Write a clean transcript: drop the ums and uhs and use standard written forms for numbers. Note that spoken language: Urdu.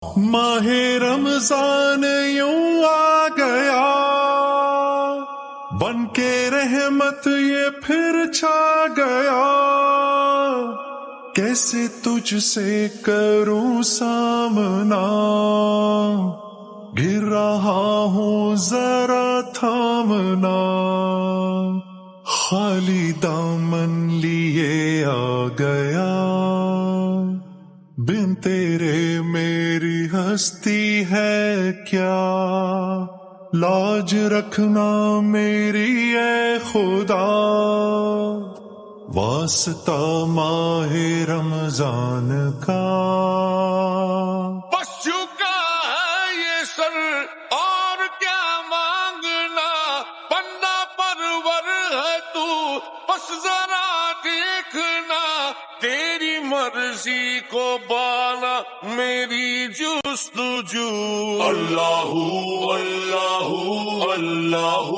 ماہ رمضان یوں آ گیا، بن کے رحمت یہ پھر چھا گیا، کیسے تجھ سے کروں سامنا، گر رہا ہوں ذرا تھامنا، خالی دامن لیے آ گیا، بن تیرے میری ہستی ہے کیا، لاج رکھنا میری اے خدا، واسطہ ماہ رمضان کا۔ بس جھکا ہے یہ سر اور کیا مانگنا، بندہ پرور ہے تو بس ذرا دیکھنا، تیری مرضی کو بانا میری جستجو، اللہ اللہ اللہ